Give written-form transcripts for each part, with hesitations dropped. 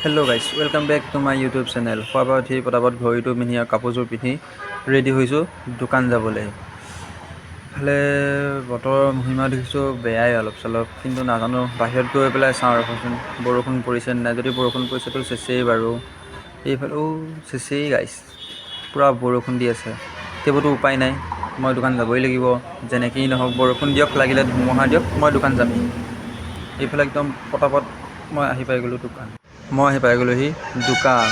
Hello' guys welcome back to my YouTube channel. খোৱা বোৱা উঠি পটাপট ঘড়ীটো পিন্ধি আৰু কাপোৰযোৰ পিন্ধি ৰেডি হৈছোঁ দোকান যাবলৈ। ইফালে বতৰৰ মহিমা দেখিছোঁ বেয়াই অলপ চলপ, কিন্তু নাজানো বাহিৰত গৈ পেলাই চাওঁ ৰখোচোন বৰষুণ পৰিছে নাই। যদি বৰষুণ পৰিছেতো চেচেই বাৰু, এইফালেও চেচেই গাইজ, পূৰা বৰষুণ দি আছে। সেইবোৰতো উপায় নাই, মই দোকান যাবই লাগিব। যেনেকেই নহওক বৰষুণ দিয়ক, লাগিলে ধুমুহা দিয়ক, মই দোকান যামেই। এইফালে একদম পটাপট মই আহি পাই গ'লোহি দোকান।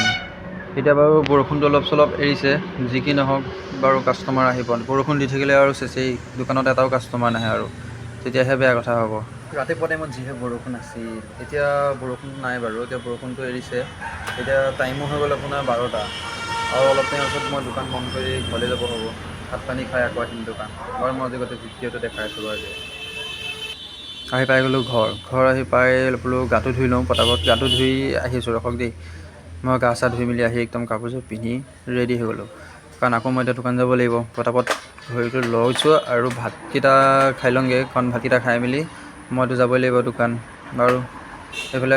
এতিয়া বাৰু বৰষুণটো অলপ চলপ এৰিছে, যি কি নহওক বাৰু কাষ্টমাৰ আহিব। বৰষুণ দি থাকিলে আৰু চেচেই, দোকানত এটাও কাষ্টমাৰ নাহে আৰু, তেতিয়াহে বেয়া কথা হ'ব। ৰাতিপুৱা টাইমত যিহে বৰষুণ আছিল, এতিয়া বৰষুণ নাই বাৰু, এতিয়া বৰষুণটো এৰিছে। এতিয়া টাইমো হৈ গ'ল আপোনাৰ 12টা, আৰু অলপ টাইমৰ পাছত মই দোকান বন্ধ কৰি ঘৰলৈ যাব হ'ব। ভাত পানী খাই আকৌ আহিম দোকান। আৰু মই আজি গোটেই ভিডিঅ'টো দেখাই আছোঁ বাৰু। আহি পাই গ'লোঁ ঘৰ আহি পাই বোলো গাটো ধুই লওঁ পটাপট। গাটো ধুই আহিছোঁ ৰখক দেই। মই গা চা ধুই মেলি আহি একদম কাপোৰযোৰ পিন্ধি ৰেডি হৈ গ'লোঁ, কাৰণ আকৌ মই এতিয়া দোকান যাব লাগিব। পটাপট ঘড়ীটো লৈছোঁ আৰু ভাতকেইটা খাই লওঁগৈ, কাৰণ ভাতকেইটা খাই মেলি মইতো যাবই লাগিব দোকান বাৰু। এইফালে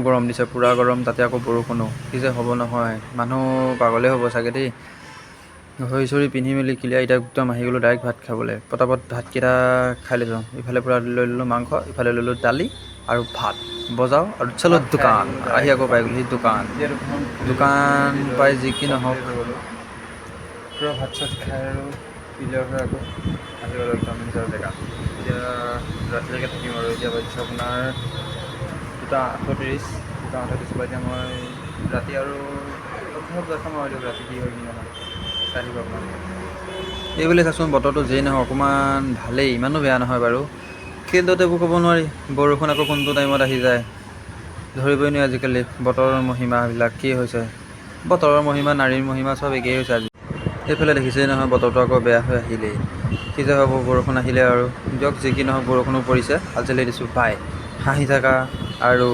গৰম দিছে, পূৰা গৰম, তাতে আকৌ বৰষুণো। কি যে হ'ব নহয়, মানুহ পাগলেই হ'ব চাগে দেই। ঘড়ী চড়ি পিন্ধি মেলি ক্লিয়াৰ এতিয়া একদম আহি গ'লোঁ ডাইৰেক্ট ভাত খাবলৈ। পটাপট ভাতকেইটা খাই লৈছোঁ। ইফালে পূৰা লৈ ল'লোঁ মাংস, ইফালে ল'লোঁ দালি আৰু ভাত। বজাওঁ আৰু চলো দোকান। আহি আকৌ পাই গ'লোহি দোকান পাই যি কি নহওক পূৰা ভাত চাত খাই আৰু ক্লিয়াৰ হৈ আকৌ আহি গ'লোঁ একদম নিজৰ জেগাত। এতিয়া ৰাতিলৈকে থাকিম আৰু। এতিয়া বাজিছে আপোনাৰ 2:38 বা এতিয়া মই ৰাতি আৰু ঘৰত দেখাম আৰু দিয়ক ৰাতি কি হয় কি নহয়, চাই থাকিব আপোনালোকে। এইবুলি চাচোন বতৰটো যেই নহওক অকণমান ভালেই, ইমানো বেয়া নহয় বাৰু, কিন্তু এইবোৰ ক'ব নোৱাৰি, বৰষুণ আকৌ কোনটো টাইমত আহি যায় ধৰিবই নোৱাৰি। আজিকালি বতৰৰ মহিমাবিলাক কি হৈছে, বতৰৰ মহিমা নাৰীৰ মহিমা চব একেই হৈছে আজি। এইফালে দেখিছেই নহয় বতৰটো আকৌ বেয়া হৈ আহিলেই, কি যে হ'ব বৰষুণ আহিলে আৰু। দিয়ক যি কি নহওক বৰষুণো পৰিছে। আজিলৈ দিছোঁ বাই, হাঁহি থাকা আৰু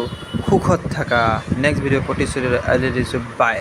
সুখত থাকা। নেক্সট ভিডিঅ' প্ৰতিশ্ৰুতি আজিলৈ দিছোঁ বাই।